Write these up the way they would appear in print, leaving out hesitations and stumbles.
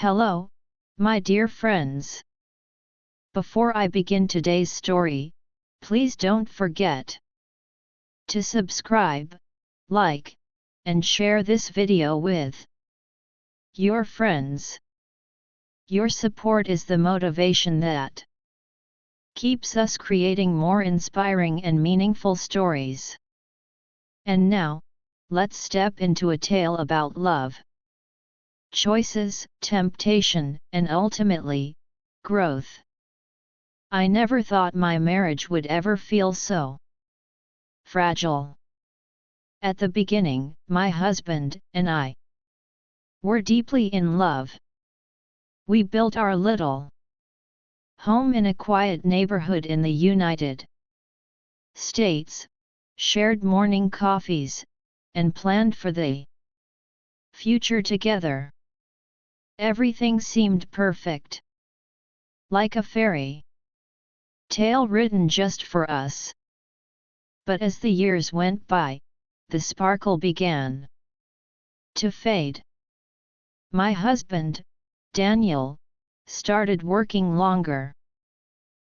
Hello, my dear friends. Before I begin today's story, please don't forget to subscribe, like, and share this video with your friends. Your support is the motivation that keeps us creating more inspiring and meaningful stories. And now, let's step into a tale about love, choices, temptation, and ultimately, growth. I never thought my marriage would ever feel so fragile. At the beginning, my husband and I were deeply in love. We built our little home in a quiet neighborhood in the United States, shared morning coffees, and planned for the future together. Everything seemed perfect, like a fairy tale written just for us. But as the years went by, the sparkle began to fade. My husband, Daniel, started working longer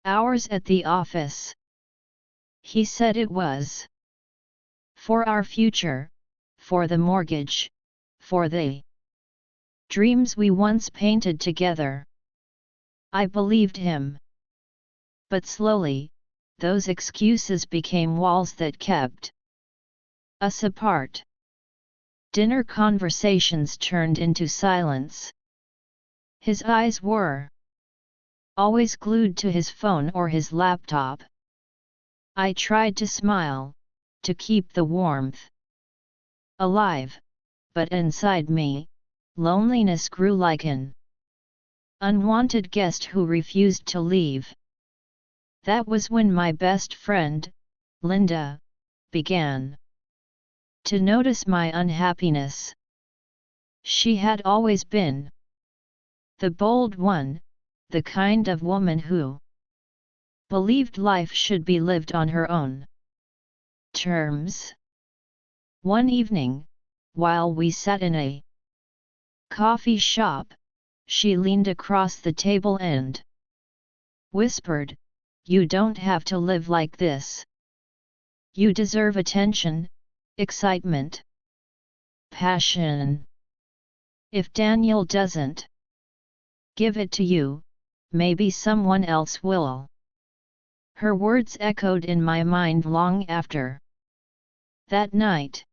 hours at the office. He said it was for our future, for the mortgage, for the dreams we once painted together. I believed him. But slowly, those excuses became walls that kept us apart. Dinner conversations turned into silence. His eyes were always glued to his phone or his laptop. I tried to smile, to keep the warmth alive, but inside me, loneliness grew like an unwanted guest who refused to leave. That was when my best friend, Linda, began to notice my unhappiness. She had always been the bold one, the kind of woman who believed life should be lived on her own terms. One evening, while we sat in a coffee shop, she leaned across the table and whispered, "You don't have to live like this. You deserve attention, excitement, passion. If Daniel doesn't give it to you, maybe someone else will." Her words echoed in my mind long after that night.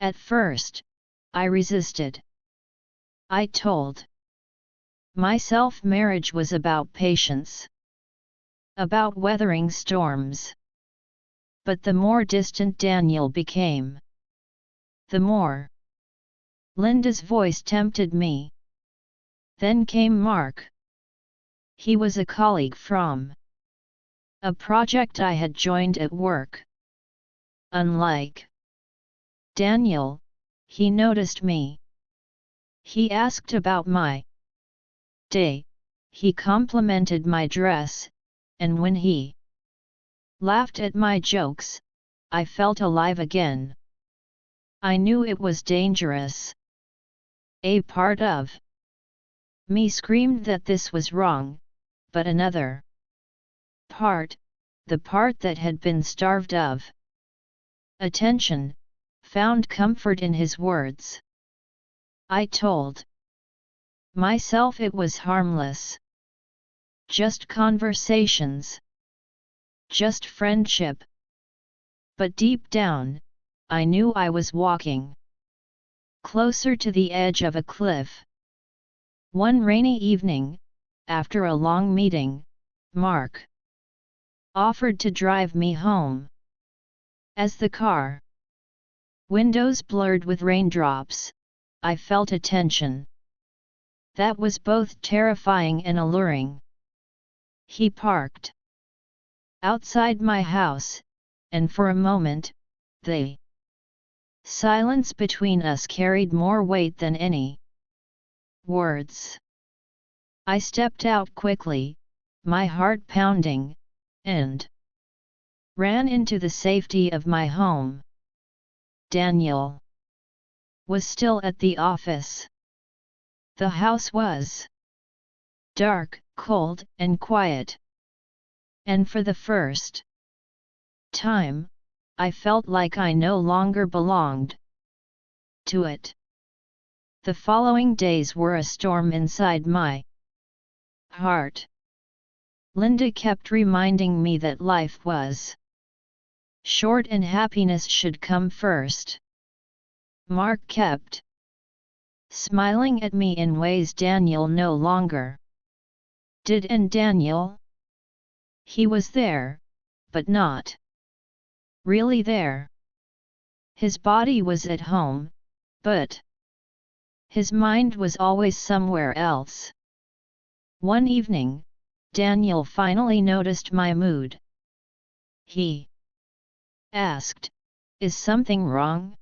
At first, I resisted. I told myself marriage was about patience, about weathering storms. But the more distant Daniel became, the more Linda's voice tempted me. Then came Mark. He was a colleague from a project I had joined at work. Unlike Daniel, he noticed me. He asked about my day, he complimented my dress, and when he laughed at my jokes, I felt alive again. I knew it was dangerous. A part of me screamed that this was wrong, but another part, the part that had been starved of attention, found comfort in his words. I told myself it was harmless. Just conversations. Just friendship. But deep down, I knew I was walking closer to the edge of a cliff. One rainy evening, after a long meeting, Mark offered to drive me home. As the car windows blurred with raindrops, I felt a tension that was both terrifying and alluring. He parked outside my house, and for a moment, the silence between us carried more weight than any words. I stepped out quickly, my heart pounding, and ran into the safety of my home. Daniel was still at the office. The house was dark, cold, and quiet. And for the first time, I felt like I no longer belonged to it. The following days were a storm inside my heart. Linda kept reminding me that life was short and happiness should come first. Mark kept smiling at me in ways Daniel no longer did. And Daniel? He was there, but not really there. His body was at home, but his mind was always somewhere else. One evening, Daniel finally noticed my mood. He asked, "Is something wrong?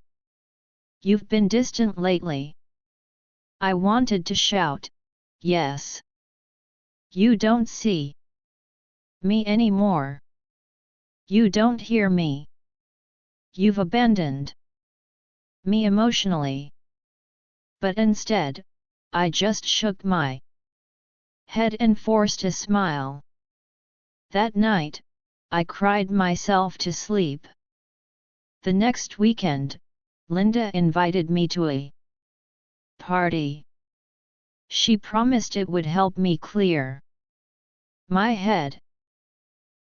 You've been distant lately." I wanted to shout, "Yes. You don't see me anymore. You don't hear me. You've abandoned me emotionally." But instead, I just shook my head and forced a smile. That night, I cried myself to sleep. The next weekend, Linda invited me to a party. She promised it would help me clear my head.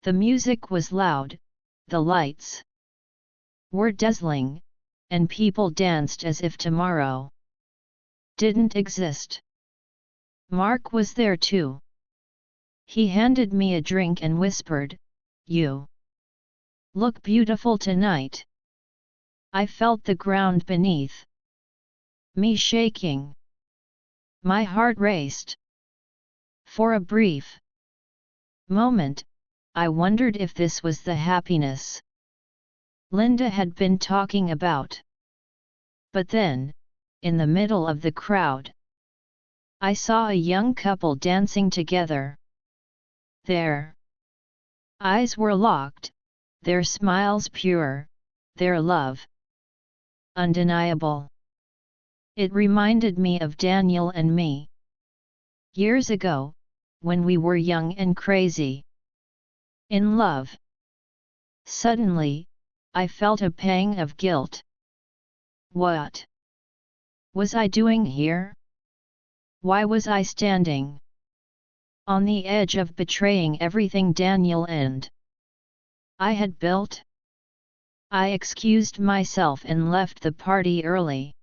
The music was loud, the lights were dazzling, and people danced as if tomorrow didn't exist. Mark was there too. He handed me a drink and whispered, "You look beautiful tonight." I felt the ground beneath me shaking. My heart raced. For a brief moment, I wondered if this was the happiness Linda had been talking about. But then, in the middle of the crowd, I saw a young couple dancing together. Their eyes were locked, their smiles pure, their love undeniable. It reminded me of Daniel and me. Years ago, when we were young and crazy in love. Suddenly, I felt a pang of guilt. What was I doing here? Why was I standing on the edge of betraying everything Daniel and I had built? I excused myself and left the party early.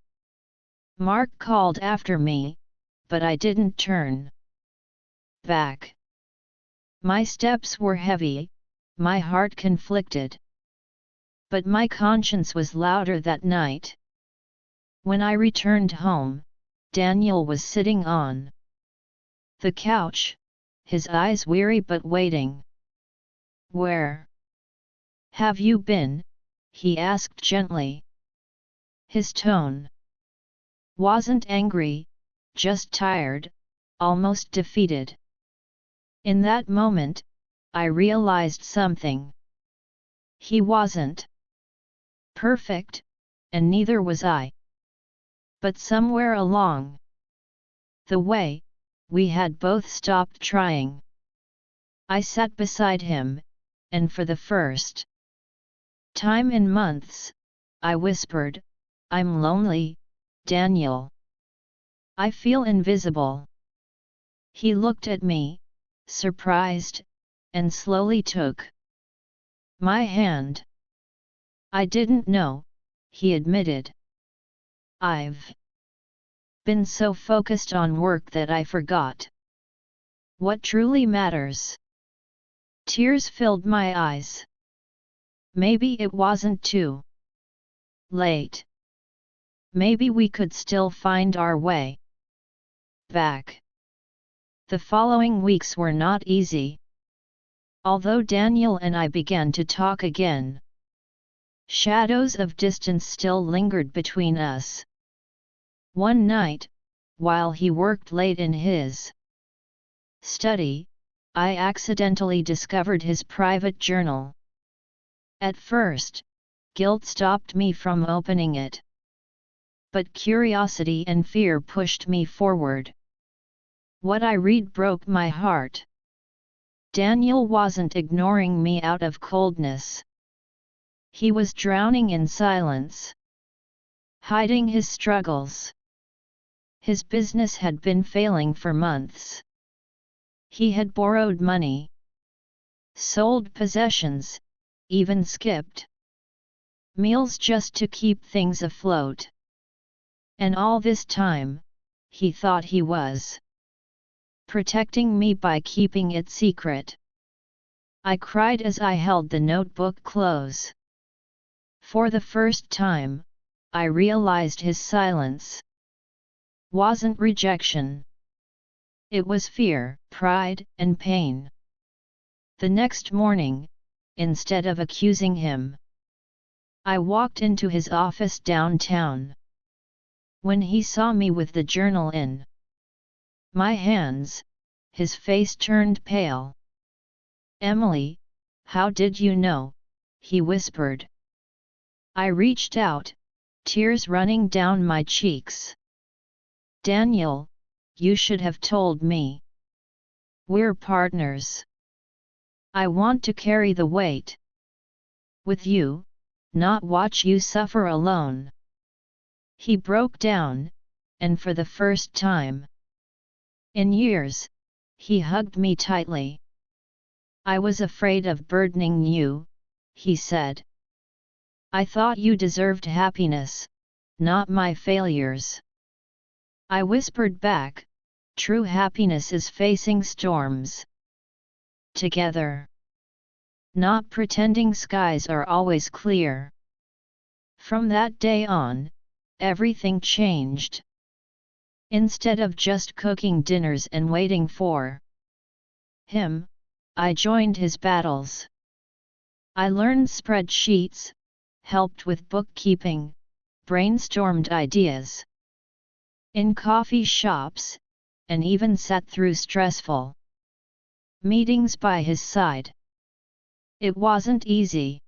Mark called after me, but I didn't turn back. My steps were heavy, my heart conflicted. But my conscience was louder that night. When I returned home, Daniel was sitting on the couch, his eyes weary but waiting. "Where have you been?" he asked gently. His tone wasn't angry, just tired, almost defeated. In that moment, I realized something. He wasn't perfect, and neither was I. But somewhere along the way, we had both stopped trying. I sat beside him, and for the first time in months, I whispered, "I'm lonely, Daniel. I feel invisible." He looked at me, surprised, and slowly took my hand. "I didn't know," he admitted. "I've been so focused on work that I forgot what truly matters." Tears filled my eyes. Maybe it wasn't too late. Maybe we could still find our way back. The following weeks were not easy. Although Daniel and I began to talk again, shadows of distance still lingered between us. One night, while he worked late in his study, I accidentally discovered his private journal. At first, guilt stopped me from opening it. but curiosity and fear pushed me forward. What I read broke my heart. Daniel wasn't ignoring me out of coldness. He was drowning in silence, hiding his struggles. His business had been failing for months. He had borrowed money, sold possessions, even skipped meals just to keep things afloat. And all this time, he thought he was protecting me by keeping it secret. I cried as I held the notebook close. For the first time, I realized his silence wasn't rejection. It was fear, pride, and pain. The next morning, instead of accusing him, I walked into his office downtown. When he saw me with the journal in my hands, his face turned pale. "Emily, how did you know?" he whispered. I reached out, tears running down my cheeks. "Daniel, you should have told me. We're partners. I want to carry the weight with you, not watch you suffer alone." He broke down, and for the first time in years, he hugged me tightly. "I was afraid of burdening you," he said. "I thought you deserved happiness, not my failures." I whispered back, "True happiness is facing storms together, not pretending skies are always clear." From that day on, everything changed. Instead of just cooking dinners and waiting for him, I joined his battles. I learned spreadsheets, helped with bookkeeping, brainstormed ideas in coffee shops, and even sat through stressful meetings by his side. It wasn't easy.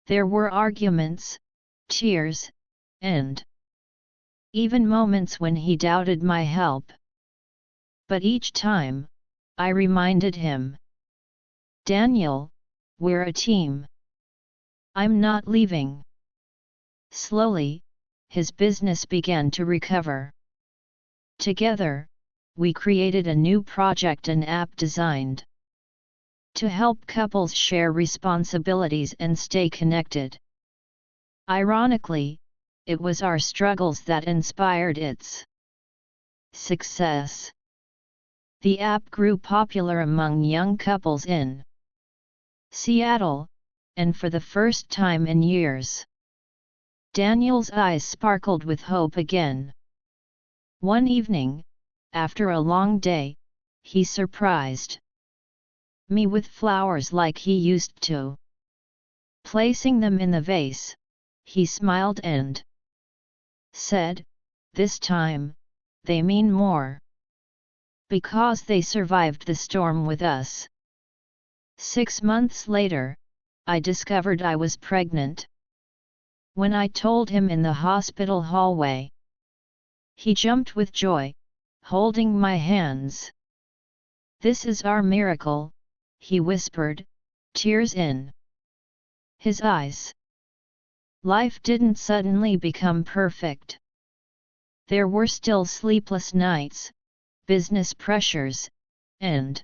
There were arguments, tears, and even moments when he doubted my help. But each time, I reminded him, "Daniel, we're a team. I'm not leaving." Slowly, his business began to recover. Together, we created a new project, an app designed to help couples share responsibilities and stay connected. Ironically, it was our struggles that inspired its success. The app grew popular among young couples in Seattle, and for the first time in years, Daniel's eyes sparkled with hope again. One evening, after a long day, he surprised me with flowers like he used to. Placing them in the vase, he smiled and said, "This time, they mean more. Because they survived the storm with us." 6 months later, I discovered I was pregnant. When I told him in the hospital hallway, he jumped with joy, holding my hands. "This is our miracle," he whispered, tears in his eyes. Life didn't suddenly become perfect. There were still sleepless nights, business pressures, and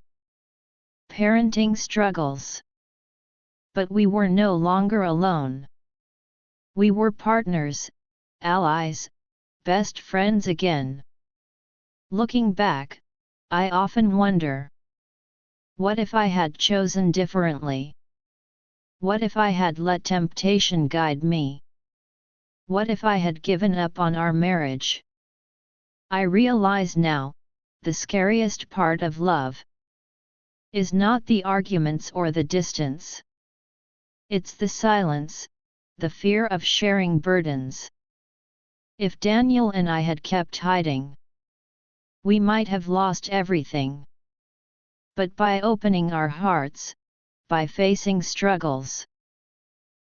parenting struggles. But we were no longer alone. We were partners, allies, best friends again. Looking back, I often wonder, what if I had chosen differently? What if I had let temptation guide me? What if I had given up on our marriage? I realize now, the scariest part of love is not the arguments or the distance. It's the silence, the fear of sharing burdens. If Daniel and I had kept hiding, we might have lost everything. But by opening our hearts, by facing struggles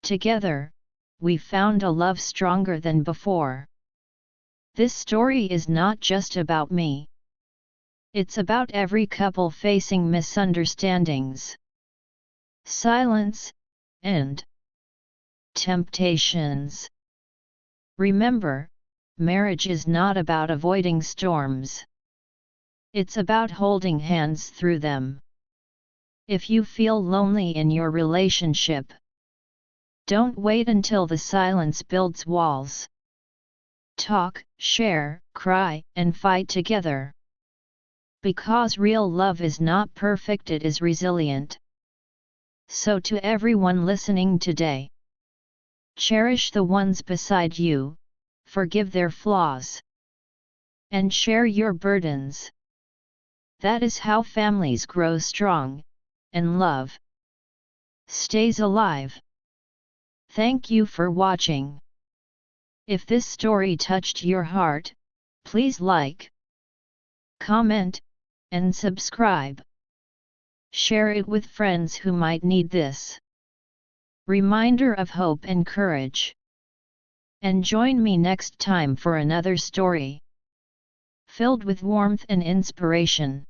together, we found a love stronger than before. This story is not just about me. It's about every couple facing misunderstandings, silence, and temptations. Remember, marriage is not about avoiding storms. It's about holding hands through them. If you feel lonely in your relationship, don't wait until the silence builds walls. Talk, share, cry, and fight together. Because real love is not perfect, it is resilient. So to everyone listening today, cherish the ones beside you, forgive their flaws, and share your burdens. That is how families grow strong, and love stays alive. Thank you for watching. If this story touched your heart, please like, comment, and subscribe. Share it with friends who might need this reminder of hope and courage. And join me next time for another story filled with warmth and inspiration.